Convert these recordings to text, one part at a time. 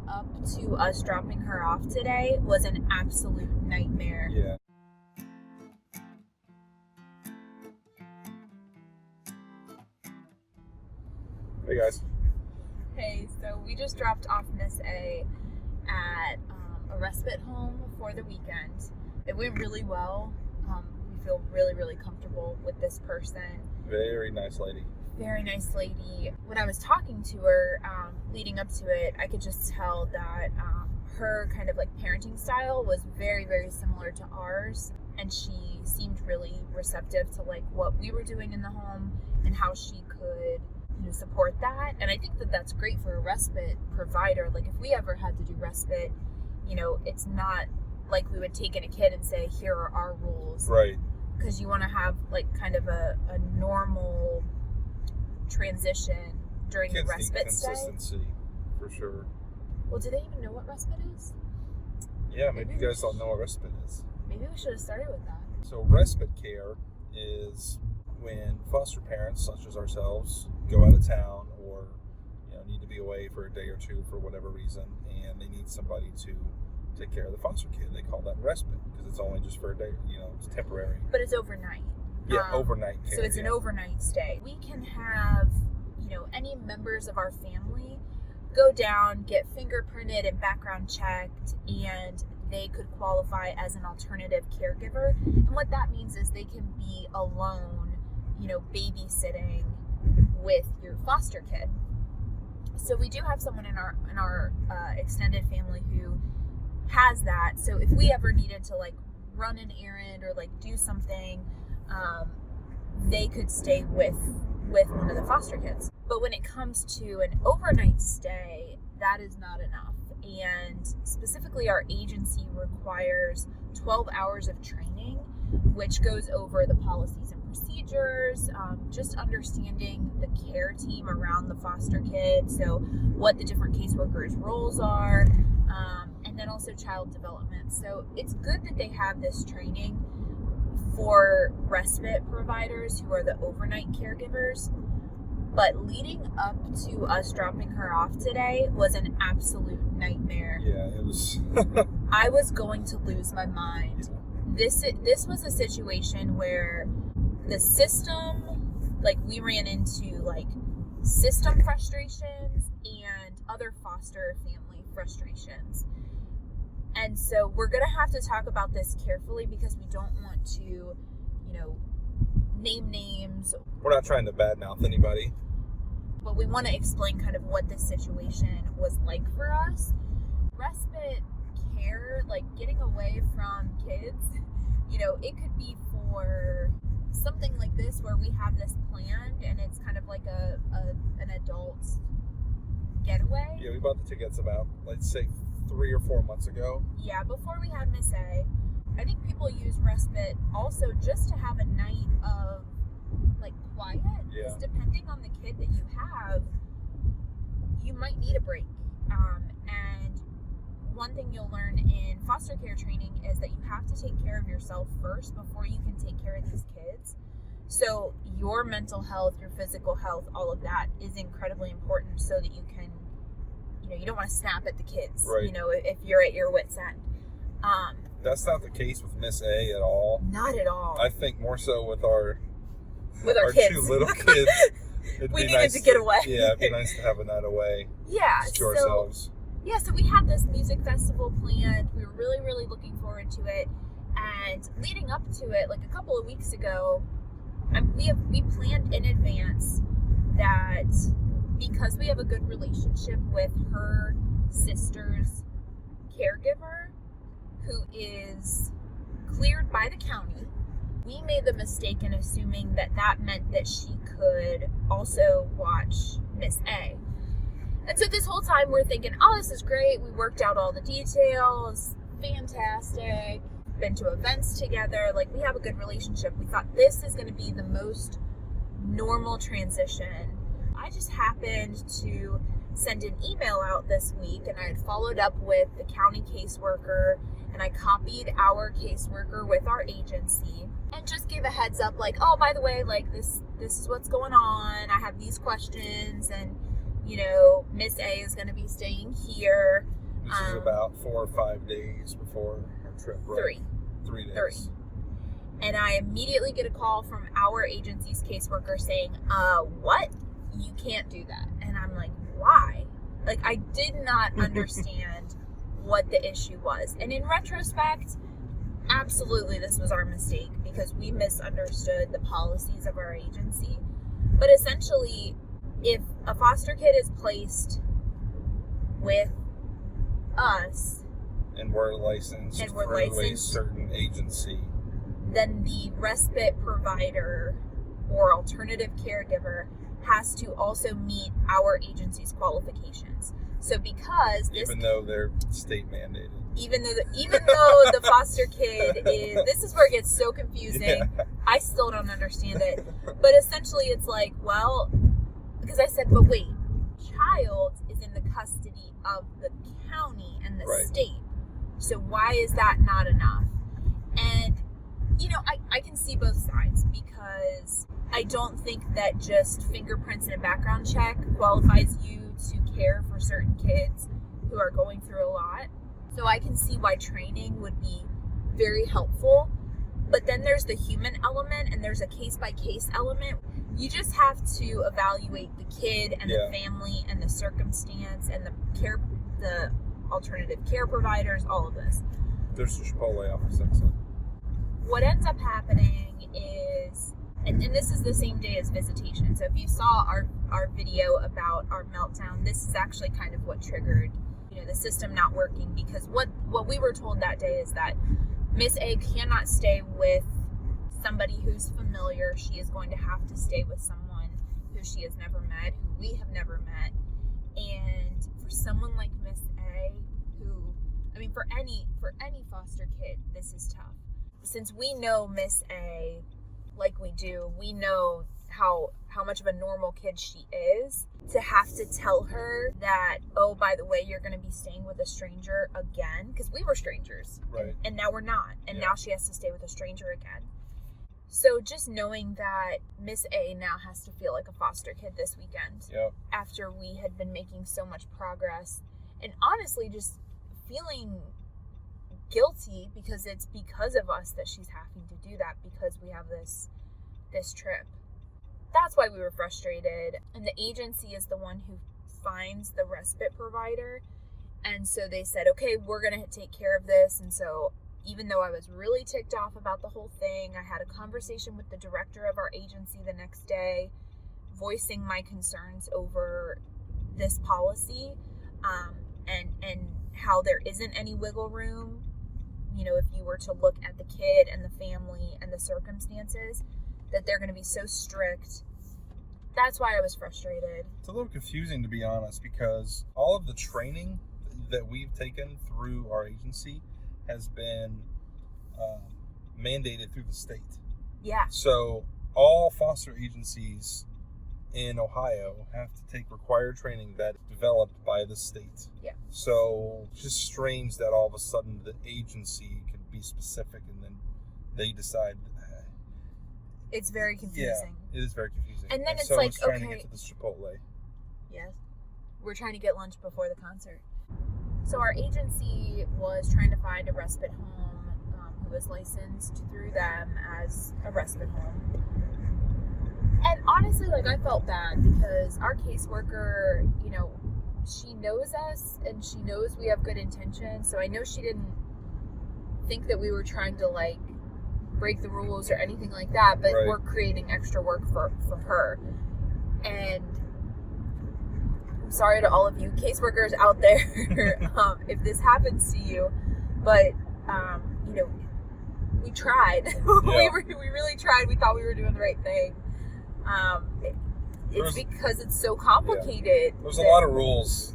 up to us dropping her off today was an absolute nightmare. Yeah. Hey guys. Hey, so we just dropped off Miss A at a respite home for the weekend. It went really well. We feel really, really comfortable with this person. Very nice lady. Very nice lady. When I was talking to her leading up to it, I could just tell that her kind of like parenting style was very, very similar to ours. And she seemed really receptive to like what we were doing in the home and how she could support that. And I think that that's great for a respite provider. Like if we ever had to do respite, it's not like we would take in a kid and say, here are our rules. Right. Because you want to have like kind of a normal transition during the respite stay. Consistency, for sure. Well, do they even know what respite is? Yeah, maybe you guys don't know what respite is. Maybe we should have started with that. So respite care is when foster parents, such as ourselves, go out of town or need to be away for a day or two for whatever reason, and they need somebody to take care of the foster kid. They call that respite because it's only just for a day. It's temporary. But it's overnight. Yeah, overnight care. So it's an overnight stay. We can have, any members of our family go down, get fingerprinted and background checked, and they could qualify as an alternative caregiver. And what that means is they can be alone, babysitting with your foster kid. So we do have someone in our extended family who has that. So if we ever needed to like run an errand or like do something, they could stay with one of the foster kids. But when it comes to an overnight stay, that is not enough. And specifically our agency requires 12 hours of training, which goes over the policies and procedures, just understanding the care team around the foster kid, so what the different caseworkers' roles are, and then also child development. So it's good that they have this training for respite providers who are the overnight caregivers, but leading up to us dropping her off today was an absolute nightmare. Yeah, it was. I was going to lose my mind. This was a situation where the system, like we ran into like system frustrations and other foster family frustrations. And so we're going to have to talk about this carefully because we don't want to, name names. We're not trying to badmouth anybody. But we want to explain kind of what this situation was like for us. Respite care, like getting away from kids, it could be for something like this where we have this planned and it's kind of like an adult getaway. Yeah, we bought the tickets about, let's say, 3 or 4 months ago. Yeah, before we had Miss A. I think people use respite also just to have a night of like quiet. Yeah. Because depending on the kid that you have, you might need a break. And one thing you'll learn in foster care training is that you have to take care of yourself first before you can take care of these kids. So your mental health, your physical health, all of that is incredibly important so that you can, you don't want to snap at the kids, right. If you're at your wit's end. That's not the case with Miss A at all. Not at all. I think more so with our kids. 2 little kids. We needed to get away. Yeah, it'd be nice to have a night away. Yeah. Just to ourselves. Yeah, so we had this music festival planned. We were really, really looking forward to it. And leading up to it, like a couple of weeks ago, we planned in advance that because we have a good relationship with her sister's caregiver, who is cleared by the county, we made the mistake in assuming that meant that she could also watch Miss A. And so this whole time we're thinking, oh, this is great. We worked out all the details. Fantastic. Been to events together. Like, we have a good relationship. We thought this is going to be the most normal transition. I just happened to send an email out this week, and I had followed up with the county caseworker, and I copied our caseworker with our agency and just gave a heads up, like, oh, by the way, like, this is what's going on. I have these questions, and Miss A is going to be staying here. Which is about 4 or 5 days before our trip, right? 3 days. And I immediately get a call from our agency's caseworker saying, what? You can't do that. And I'm like, why? Like, I did not understand what the issue was. And in retrospect, absolutely this was our mistake because we misunderstood the policies of our agency. But essentially, if a foster kid is placed with us and we're licensed through a certain agency, then the respite provider or alternative caregiver has to also meet our agency's qualifications. So because this, even though they're state mandated, even though the foster kid is, this is where it gets so confusing. Yeah. I still don't understand it. But essentially it's like, well, because I said, but wait, child is in the custody of the county and the state. So why is that not enough? And, you know, I can see both sides because I don't think that just fingerprints and a background check qualifies you to care for certain kids who are going through a lot. So I can see why training would be very helpful. But then there's the human element and there's a case-by-case element. You just have to evaluate the kid and the family and the circumstance and the alternative care providers, all of this. There's a Chipotle office exit. What ends up happening is, and this is the same day as visitation. So if you saw our video about our meltdown, this is actually kind of what triggered, you know, the system not working, because what we were told that day is that Miss A cannot stay with somebody who's familiar. She is going to have to stay with someone who she has never met, who we have never met. And for someone like Miss A, who, I mean, for any foster kid, this is tough. Since we know Miss A like we do, we know how much of a normal kid she is, to have to tell her that, oh, by the way, you're going to be staying with a stranger again, because we were strangers, right? And now we're not, and now she has to stay with a stranger again. So just knowing that Miss A now has to feel like a foster kid this weekend, after we had been making so much progress, and honestly just feeling guilty because it's because of us that she's having to do that, because we have this trip. That's why we were frustrated. And the agency is the one who finds the respite provider. And so they said, okay, we're going to take care of this. And so even though I was really ticked off about the whole thing, I had a conversation with the director of our agency the next day, voicing my concerns over this policy, and how there isn't any wiggle room, you know, if you were to look at the kid and the family and the circumstances, that they're going to be so strict. That's why I was frustrated. It's a little confusing, to be honest, because all of the training that we've taken through our agency has been mandated through the state. Yeah. So all foster agencies in Ohio have to take required training that's developed by the state. Yeah. So it's just strange that all of a sudden the agency can be specific and then they decide. It's very confusing. Yeah, it is very confusing. And then it's so like, trying to get to this Chipotle. Yes. We're trying to get lunch before the concert. So our agency was trying to find a respite home who was licensed through them as a respite home. And honestly, like, I felt bad because our caseworker, you know, she knows us and she knows we have good intentions. So I know she didn't think that we were trying to, like, break the rules or anything like that, but we're creating extra work for her. And I'm sorry to all of you caseworkers out there if this happens to you, but you know, we tried. We really tried. We thought we were doing the right thing. It's because it's so complicated. Yeah. There's a lot of rules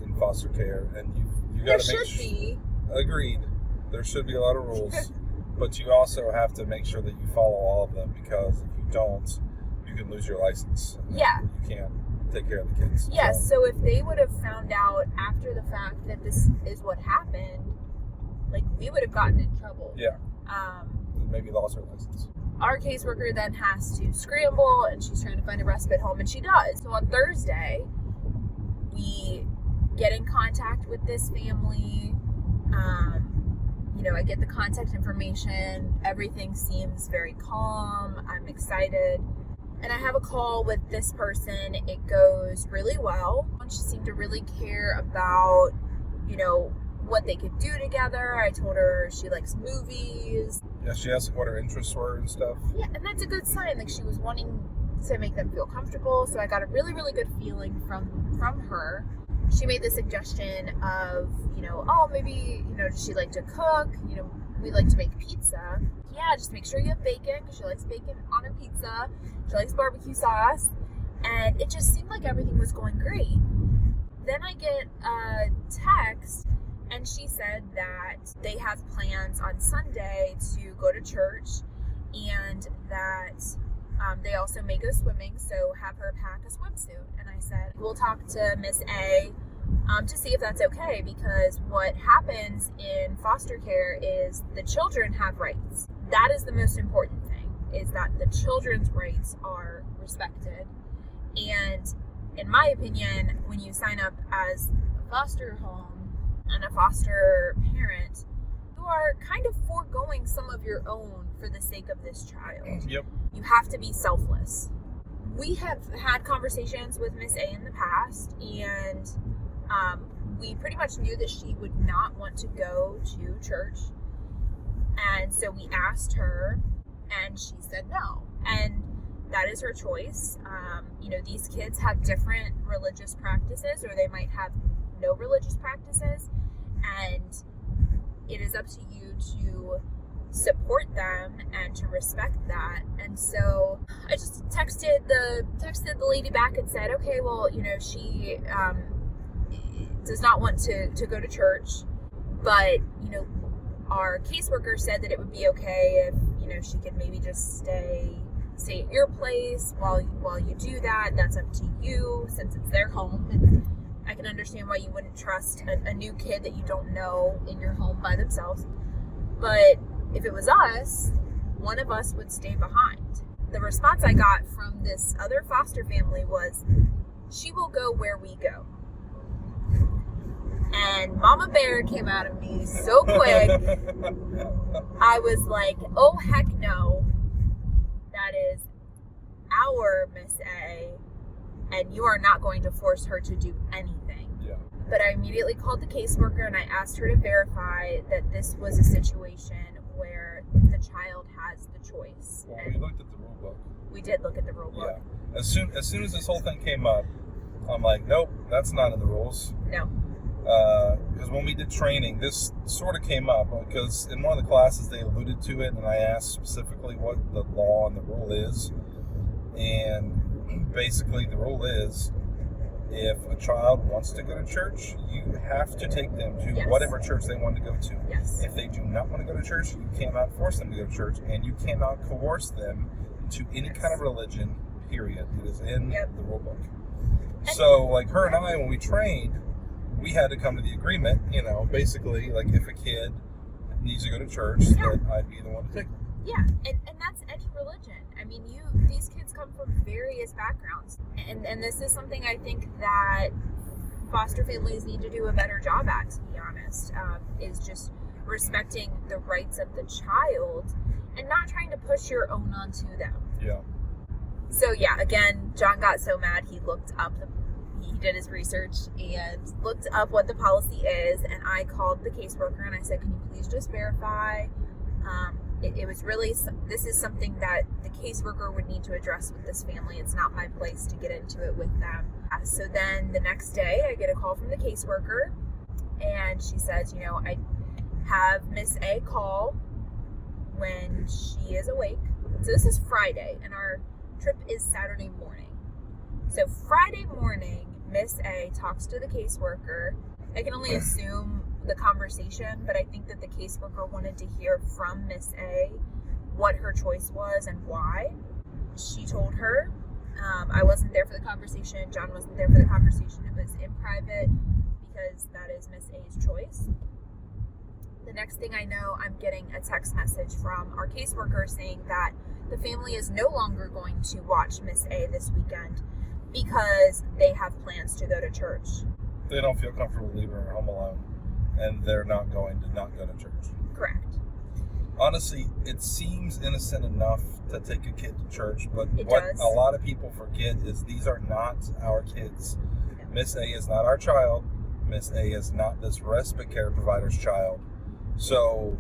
in foster care, and you got to make sure. Be. Agreed. There should be a lot of rules. But you also have to make sure that you follow all of them, because if you don't, you can lose your license. Yeah. You can't take care of the kids. Yeah, so if they would have found out after the fact that this is what happened, like, we would have gotten in trouble. Yeah. Maybe lost her license. Our caseworker then has to scramble, and she's trying to find a respite home, and she does. So on Thursday, we get in contact with this family. I get the contact information. Everything seems very calm. I'm excited. And I have a call with this person. It goes really well. She seemed to really care about, what they could do together. I told her she likes movies. Yeah, she asked what her interests were and stuff. Yeah, and that's a good sign. Like, she was wanting to make them feel comfortable. So I got a really, really good feeling from her. She made the suggestion of, maybe, does she like to cook? We like to make pizza. Yeah, just make sure you have bacon, because she likes bacon on her pizza. She likes barbecue sauce. And it just seemed like everything was going great. Then I get a text, and she said that they have plans on Sunday to go to church, and that they also may go swimming, so have her pack a swimsuit. And I said, we'll talk to Miss A to see if that's okay, because what happens in foster care is the children have rights. That is the most important thing, is that the children's rights are respected. And in my opinion, when you sign up as a foster home and a foster parent, you are kind of foregoing some of your own for the sake of this child. Yep. You have to be selfless. We have had conversations with Miss A in the past, and we pretty much knew that she would not want to go to church. And so we asked her, and she said no. And that is her choice. These kids have different religious practices, or they might have no religious practices, and it is up to you to support them and to respect that. And so I just texted the lady back and said, okay, well, she does not want to go to church, but our caseworker said that it would be okay if she could maybe just stay at your place while you do that. That's up to you, since it's their home. And I can understand why you wouldn't trust a new kid that you don't know in your home by themselves. But if it was us, one of us would stay behind. The response I got from this other foster family was, she will go where we go. And Mama Bear came out of me so quick. I was like, oh, heck no. That is our Miss A, and you are not going to force her to do anything. Yeah. But I immediately called the caseworker, and I asked her to verify that this was a situation where the child has the choice. Well, and we looked at the rule book. We did look at the rule book. Yeah. As soon as this whole thing came up, I'm like, nope, that's not in the rules. No. Because when we did training, this sort of came up, because in one of the classes they alluded to it, and I asked specifically what the law and the rule is. And basically the rule is, if a child wants to go to church, you have to take them to Yes. whatever church they want to go to. Yes. If they do not want to go to church, you cannot force them to go to church, and you cannot coerce them to any kind of religion, period. It is in the rule book. So, like, her and I, when we trained, we had to come to the agreement, basically, like, if a kid needs to go to church, that I'd be the one to take them. Yeah, and that's any religion. I mean, these kids come from various backgrounds, and this is something I think that foster families need to do a better job at, to be honest, is just respecting the rights of the child and not trying to push your own onto them. Yeah. So yeah, again, John got so mad he looked up he did his research and looked up what the policy is, and I called the caseworker and I said, can you please just verify? It was really, this is something that the caseworker would need to address with this family. It's not my place to get into it with them. So then the next day I get a call from the caseworker, and she says, I have Miss A call when she is awake. So this is Friday, and our trip is Saturday morning. So Friday morning, Miss A talks to the caseworker. I can only assume the conversation, but I think that the caseworker wanted to hear from Miss A what her choice was and why. She told her, I wasn't there for the conversation, John wasn't there for the conversation, it was in private because that is Miss A's choice. The next thing I know, I'm getting a text message from our caseworker saying that the family is no longer going to watch Miss A this weekend because they have plans to go to church. they don't feel comfortable leaving her home alone, and they're not going to go to church. Correct. Honestly, it seems innocent enough to take a kid to church, but It what does. a lot of people forget is these are not our kids. No. Miss A is not our child. Miss A is not this respite care provider's child. So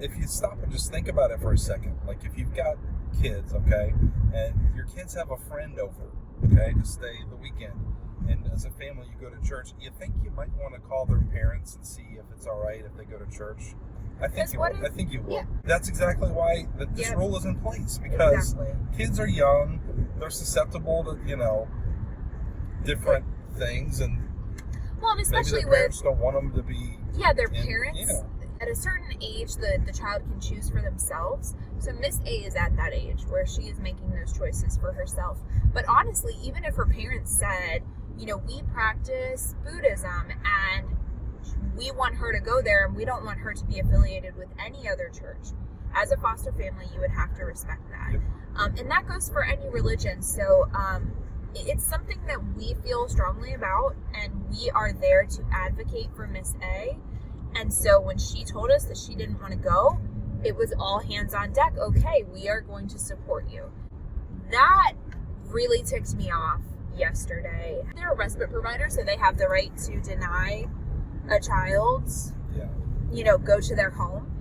if you stop and just think about it for a second, like if you've got kids, okay, and your kids have a friend over, okay, to stay the weekend, and as a family you go to church, you think you might want to call their parents and see if it's all right if they go to church? I think you would. I think you would. Yeah. That's exactly why this rule is in place, because kids are young, they're susceptible to, different things, and well, and especially maybe their parents don't want them to be. Yeah, their parents. At a certain age, the child can choose for themselves. So Miss A is at that age where she is making those choices for herself. But honestly, even if her parents said, we practice Buddhism and we want her to go there and we don't want her to be affiliated with any other church, as a foster family, you would have to respect that. Yep. And that goes for any religion. So it's something that we feel strongly about, and we are there to advocate for Miss A. And so when she told us that she didn't want to go, it was all hands on deck. Okay, we are going to support you. That really ticked me off yesterday. They're a respite provider, so they have the right to deny a child's, go to their home.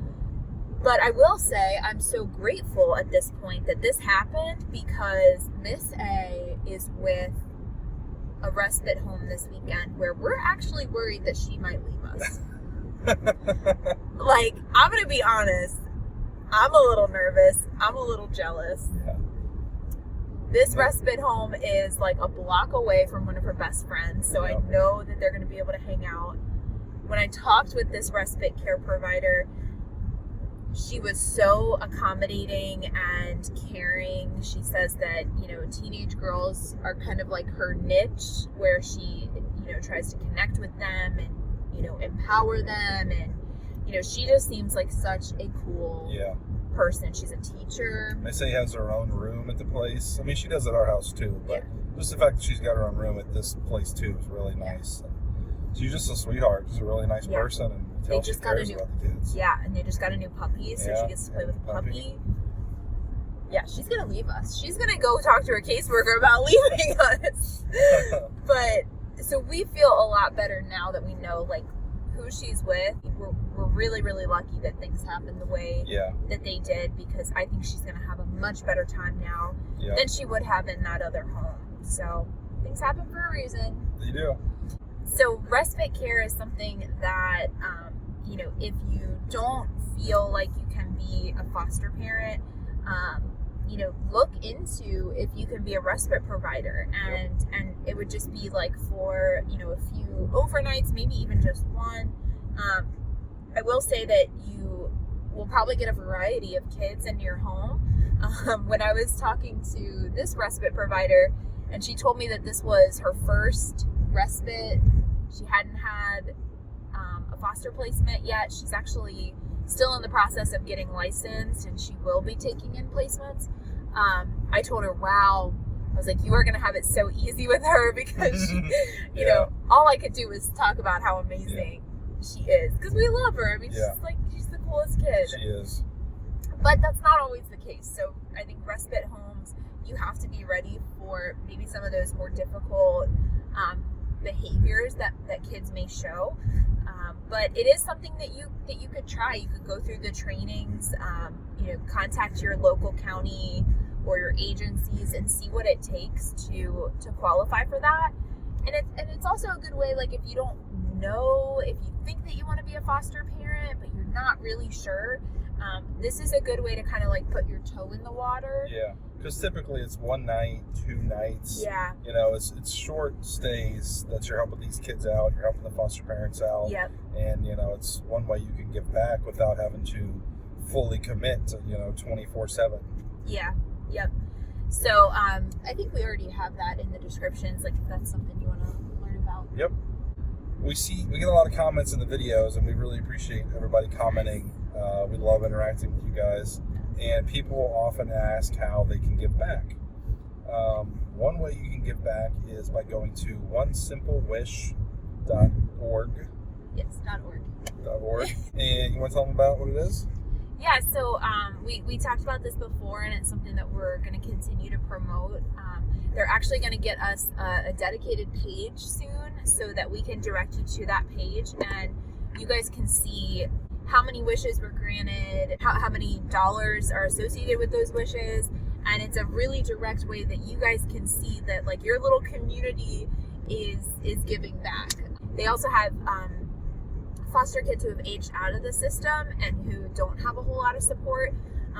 But I will say I'm so grateful at this point that this happened, because Miss A is with a respite home this weekend where we're actually worried that she might leave us. Like, I'm going to be honest. I'm a little nervous. I'm a little jealous. Yeah. This respite home is like a block away from one of her best friends, so I know that they're going to be able to hang out. When I talked with this respite care provider, she was so accommodating and caring. She says that, teenage girls are kind of like her niche, where she, tries to connect with them and, empower them. And, she just seems like such a cool person. She's a teacher. They say has her own room at the place. I mean, she does at our house too, but just the fact that she's got her own room at this place too is really nice. She's just a sweetheart. She's a really nice person, and they just got about the kids. Yeah, and they just got a new puppy, so she gets to play with the puppy. Yeah, she's gonna leave us. She's gonna go talk to her caseworker about leaving us. But so we feel a lot better now that we know like who she's with. We're really, really lucky that things happened the way that they did, because I think she's gonna have a much better time now than she would have in that other home. So things happen for a reason. They do. So respite care is something that, if you don't feel like you can be a foster parent, look into if you can be a respite provider, and it would just be like for, a few overnights, maybe even just one. I will say that you will probably get a variety of kids in your home. When I was talking to this respite provider, and she told me that this was her first respite. She hadn't had a foster placement yet. She's actually still in the process of getting licensed, and she will be taking in placements. I told her, wow, I was like, you are going to have it so easy with her, because she, all I could do was talk about how amazing she is, because we love her. I mean, she's the coolest kid. She is. But that's not always the case. So I think respite homes, you have to be ready for maybe some of those more difficult behaviors that kids may show. But it is something that you could try. You could go through the trainings, contact your local county or your agencies and see what it takes to qualify for that. And it's also a good way, like if you don't know, if you think that you want to be a foster parent, but you're not really sure, this is a good way to kind of like put your toe in the water. Yeah, because typically it's 1 night, 2 nights. Yeah. It's short stays that you're helping these kids out, you're helping the foster parents out. Yep. And, it's one way you can give back without having to fully commit to, 24/7. Yeah. Yep. So I think we already have that in the descriptions, like if that's something you want to learn about. Yep. We get a lot of comments in the videos, and we really appreciate everybody commenting. We love interacting with you guys, and people often ask how they can give back. One way you can give back is by going to .org. Yes, .org. .org. And you want to tell them about what it is? Yeah, so we talked about this before, and it's something that we're going to continue to promote. They're actually going to get us a dedicated page soon so that we can direct you to that page, and you guys can see how many wishes were granted, how many dollars are associated with those wishes, and it's a really direct way that you guys can see that like your little community is giving back. They also have foster kids who have aged out of the system and who don't have a whole lot of support,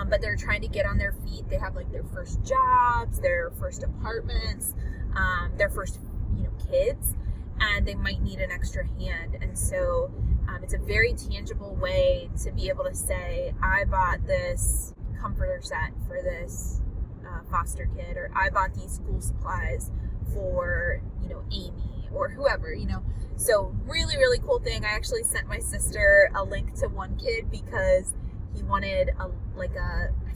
but they're trying to get on their feet. They have like their first jobs, their first apartments, their first kids, and they might need an extra hand. And so it's a very tangible way to be able to say, I bought this comforter set for this foster kid, or I bought these school supplies for Amy or whoever. So really, really cool thing. I actually sent my sister a link to one kid because he wanted I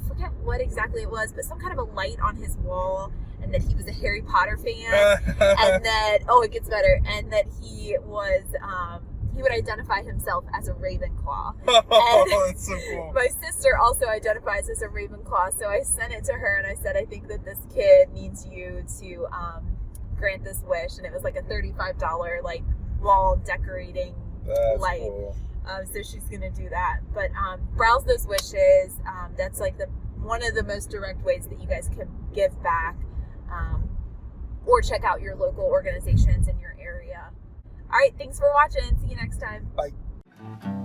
forget what exactly it was, but some kind of a light on his wall, and that he was a Harry Potter fan, and that, it gets better, and that he was, he would identify himself as a Ravenclaw. That's so cool. My sister also identifies as a Ravenclaw, so I sent it to her, and I said, I think that this kid needs you to grant this wish, and it was like a $35 wall decorating light. Cool. So she's gonna do that. But browse those wishes. That's like one of the most direct ways that you guys can give back, or check out your local organizations in your area. All right, thanks for watching. See you next time. Bye.